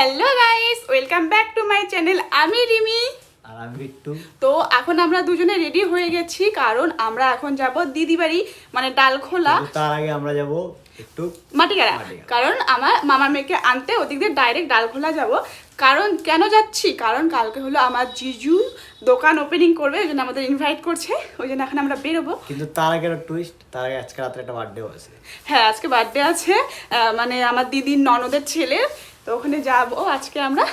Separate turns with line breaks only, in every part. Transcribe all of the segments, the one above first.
Hello guys, welcome back to my channel. আমি রিমি
আর আমি বিট্টু।
তো এখন আমরা দুজনে রেডি হয়ে গেছি, কারণ আমরা এখন যাব দিদি বাড়ি, মানে ডালখোলা।
তার আগে আমরা যাব একটু
মাটিগাড়া, কারণ আমার মামার মেয়েকে আনতে ওদিক দিয়ে ডাইরেক্ট ডালখোলা যাব। কারণ কেন যাচ্ছি, কারণ কালকে হলো আমার জিজু দোকান ওপেনিং করবে, ওই জন্য আমাদের ইনভাইট করছে, ওই জন্য এখন আমরা বেরোবো।
কিন্তু তার আগে একটা টুইস্ট, তার আগে আজকে রাত্রে একটা বার্থডে আছে।
হ্যাঁ, আজকে বার্থডে আছে, মানে আমার দিদির ননদের ছেলে, তো ওখানে যাবো আজকে আমরা।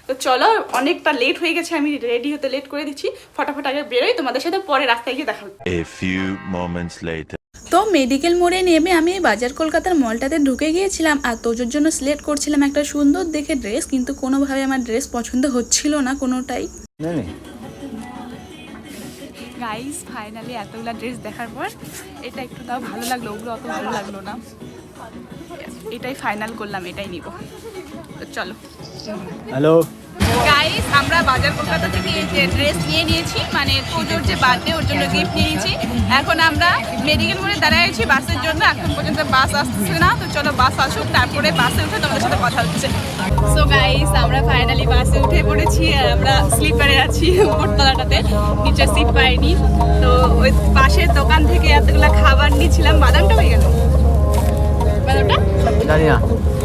তো চলো, অনেকটা লেট হয়ে গেছে, আমি রেডি হতে লেট করে দিচ্ছি, ফটাফট আগে বেরোই, তোমাদের সাথে পরে রাস্তায় গিয়ে দেখা হচ্ছে।
A few moments later.
তো মেডিকেল মোড়ে নেমে আমি বাজার কলকাতার মলটাতে ঢুকে গিয়েছিলাম আর তোজোর জন্য সিলেক্ট করছিলাম একটা সুন্দর দেখে ড্রেস, কিন্তু কোনোভাবে আমার ড্রেস পছন্দ হচ্ছিল না কোনোটাই। গাইস ফাইনালি এতগুলা ড্রেস দেখার পর এটা একটু তাও ভালো লাগলো, ওগুলো অত ভালো লাগলো না, এটাই ফাইনাল করলাম, এটাই নিব। তো চলো।
হ্যালো
গাইস, আমরা বাজার কলকাতা থেকে এই যে ড্রেস নিয়ে নিয়েছি, মানে তোজোর যে বার্থডে ওর জন্য গিফট নিয়ে নিয়েছি। এখন আমরা মেডিকেল মোড়ে দাঁড়ায় আছি বাসের জন্য, এখন পর্যন্ত বাস আসছে না, তো চলো বাস আসুক, তারপরে বাসে উঠে তোমাদের সাথে কথা হচ্ছে। সো গাইস, আমরা ফাইনালি বাসে উঠে পড়েছি আর আমরা স্লিপারে আছি উপরতলাটাতে, নিচে সিট পাইনি। তো ওই পাশের দোকান থেকে এতগুলো খাবার নিয়েছিলাম। বাদামটা হয়ে গেল, বাদামটা
জানি না।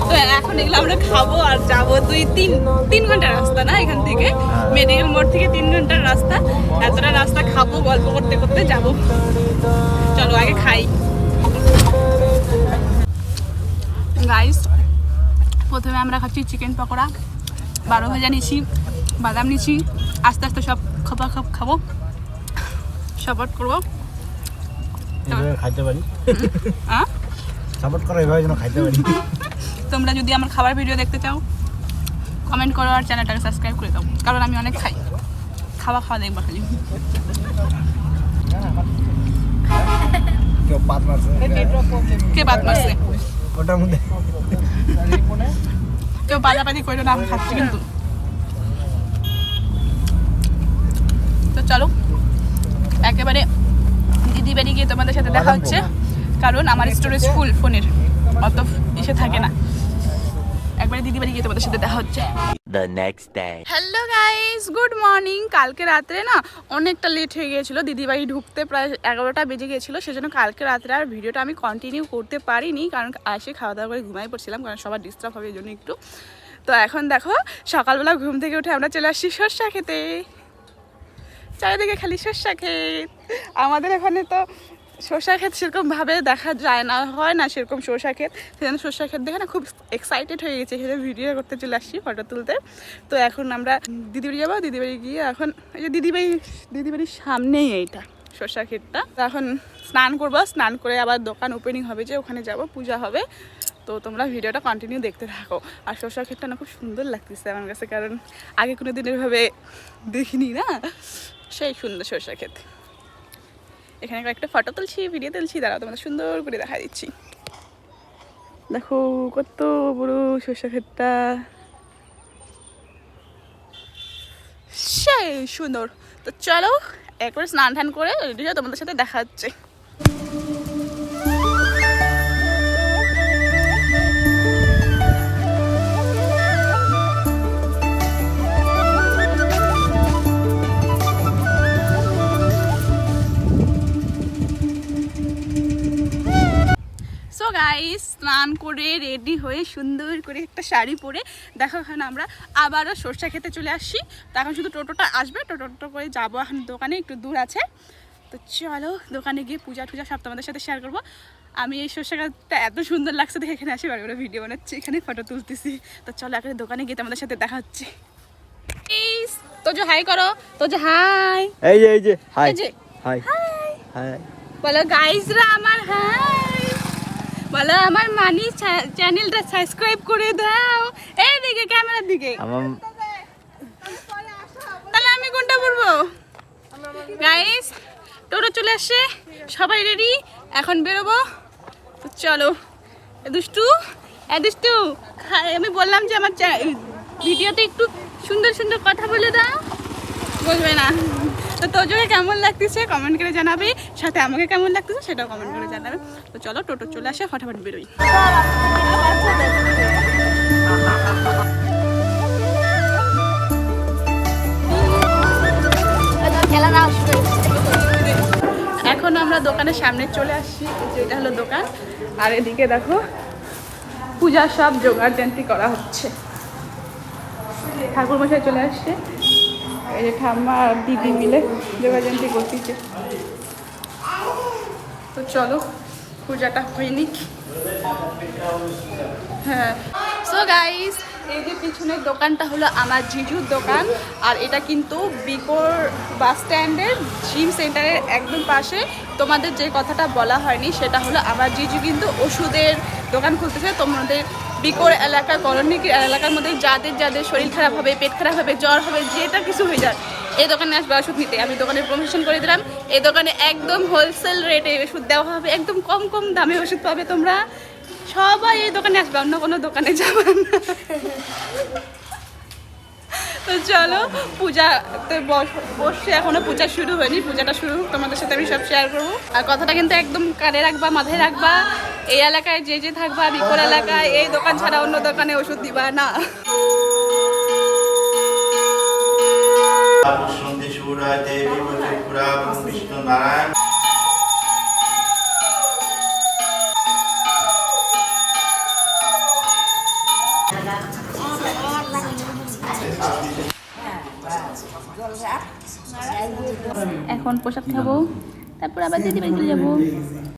তো এখন এগুলো আমরা খাবো আর যাবো 2-3 ঘন্টার রাস্তা না এখান থেকে, মেডিকেল মোড় থেকে 3 ঘন্টার রাস্তা। এতটা রাস্তা খাবো, গল্প করতে করতে যাবো। চলো আগে খাই। গাইস, প্রথমে আমরা খাচ্ছি চিকেন পকোড়া, 12 ভাজা নিচ্ছি, বাদাম নিচ্ছি, আস্তে আস্তে সব খাবো, সাপোর্ট করবো।
খাইতে পারি,
হ্যাঁ,
সাপোর্ট করো এভাবে যেন খাইতে পারি।
তোমরা যদি আমার খাবার ভিডিও দেখতে চাও কমেন্ট করো আর চ্যানেলটাকে সাবস্ক্রাইব করে দাও, কারণ আমি অনেক খাই, খাওয়া দেখবা খালি।
কেউ পাত মারছে,
কে বাদ মারছে?
ওটার মধ্যে
কেউ পাদাপাদি করে না, আমি খাচ্ছি কিন্তু। তো চলো একেবারে দিদি বাড়ি গিয়ে তোমাদের সাথে দেখা হচ্ছে, কারণ আমার স্টোরেজ ফুল ফোনের, অত এসে থাকে না। একবারে দিদি বাড়ি গিয়ে তোমাদের সাথে দেখা হচ্ছে।
The next day.
Hello guys, good morning. কালকে রাত্রে না অনেকটা লেট হয়ে গিয়েছিলো, দিদিবাড়ি ঢুকতে প্রায় 11টা বেজে গিয়েছিলো, সেজন্য কালকে রাত্রে আর ভিডিওটা আমি কন্টিনিউ করতে পারিনি, কারণ এসে খাওয়া দাওয়া করে ঘুমাই পড়ছিলাম, কারণ সবার ডিস্টার্ব হবে এই জন্য একটু। তো এখন দেখো সকালবেলা ঘুম থেকে উঠে আমরা চলে আসছি সরষা খেতে, চারিদিকে খালি সরষা ক্ষেত। আমাদের এখানে তো সরষা ক্ষেত সেরকমভাবে দেখা যায় না, হয় না সেরকম সরষা ক্ষেত, সেজন্য সরষা ক্ষেত দেখে না খুব এক্সাইটেড হয়ে গেছে, সেজন্য ভিডিও করতে চলে আসছি, ফটো তুলতে। তো এখন আমরা দিদিবাড়ি যাবো, দিদিবাড়ি গিয়ে এখন এই যে দিদিবাড়ির সামনেই এইটা সরষা ক্ষেতটা। তো এখন স্নান করবো, স্নান করে আবার দোকান ওপেনিং হবে, যে ওখানে যাব, পূজা হবে। তো তোমরা ভিডিওটা কন্টিনিউ দেখতে থাকো। আর সরষা ক্ষেতটা না খুব সুন্দর লাগতেছে আমার কাছে, কারণ আগে কোনো দিন এভাবে দেখিনি না, সেই সুন্দর সরষা ক্ষেত। এখানে একটা ফটো তুলছি, ভিডিও তুলছি, দাঁড়াও তোমাদের সুন্দর করে দেখা দিচ্ছি। দেখো কত বড় সরষা ক্ষেতটা, সেই সুন্দর। তো চলো একবার স্নান টান করে রেডি হয়ে তোমাদের সাথে দেখা হচ্ছে। সো গাইস, স্নান করে রেডি হয়ে সুন্দর করে একটা শাড়ি পরে দেখো এখানে আমরা আবারও সরষা খেতে চলে আসছি। তো এখন শুধু টোটোটা আসবে, টোটো করে যাবো এখন দোকানে, একটু দূর আছে। তো চলো দোকানে গিয়ে পূজা টুজা সব তোমাদের সাথে শেয়ার করবো। আমি এই সরষা খেতটা এত সুন্দর লাগছে দেখে এখানে আসি, বারে ভিডিও বানাচ্ছি, এখানে ফটো তুলতেছি। তো চলো এখন দোকানে গিয়ে তোমাদের সাথে দেখা হচ্ছে। তো যে হাই করো, তো যে হাই,
এই যে হাই হাই হাই
বলো গাইসরা আমার হাই, বলো আমার মানি চ্যানেলটা সাবস্ক্রাইব করে দাও। এই দিকে ক্যামেরার দিকে, তাহলে আমি কোনটা বলবো? গাইস টোটো চলে আসছে, সবাই রেডি, এখন বেরোবো। তো চলো। দুষ্টু আমি বললাম যে আমার ভিডিওতে একটু সুন্দর সুন্দর কথা বলে দাও, বলবে না। তো তোজোকে কেমন লাগতেছে কমেন্ট করে জানাবে, সাথে আমাকে কেমন লাগতেছে সেটাও কমেন্ট করে জানাবে। তো চলো টোটো চলে আসে, ফটাফট বেরোই।
খেলা দেওয়া শুরু হয়েছে।
এখন আমরা দোকানের সামনে চলে আসছি, এই যে এটা হলো দোকান। আর এদিকে দেখো পূজার সব জোগাড় জান্তি করা হচ্ছে। ঠাকুর মশাই চলে আসছে, এই যে ঠাম্মা আর দিদি মিলে জোগাড় জান্তি করতেছে। তো চলো পূজাটা হয়নি। হ্যাঁ, সো গাইস, এই যে পিছনের দোকানটা হলো আমার জিজুর দোকান। আর এটা কিন্তু বিকোর বাস স্ট্যান্ডের জিম সেন্টারের একদম পাশে। তোমাদের যে কথাটা বলা হয়নি সেটা হলো আমার জিজু কিন্তু ওষুধের দোকান খুলতেছে। তোমাদের বিকোর এলাকা, করণিক এলাকার মধ্যে যাদের যাদের শরীর খারাপ হবে, পেট খারাপ হবে, জ্বর হবে, যেটা কিছু হয়ে যায়, এই দোকানে আসবে ওষুধ নিতে। আমি দোকানের প্রমোশন করে দিলাম। এই দোকানে একদম হোলসেল রেটে ওষুধ দেওয়া হবে, একদম কম কম দামে ওষুধ পাবে তোমরা। সবাই এই দোকানে আসবে, অন্য কোনো দোকানে যাবে না। তো চলো পূজাতে বসে, এখনো পূজা শুরু হয়নি, পূজাটা শুরু হোক, তোমাদের সাথে আমি সব শেয়ার করবো। আর কথাটা কিন্তু একদম কানে রাখবা, মাথায় রাখবা, এই এলাকায় যে যে থাকবা, বিকোর এলাকায় এই দোকান ছাড়া অন্য দোকানে ওষুধ দিবা না।
বিষ্ণু নারায়ণ।
এখন প্রসাদ খাবো, তারপর আবার দিদি বাড়িতে যাবো।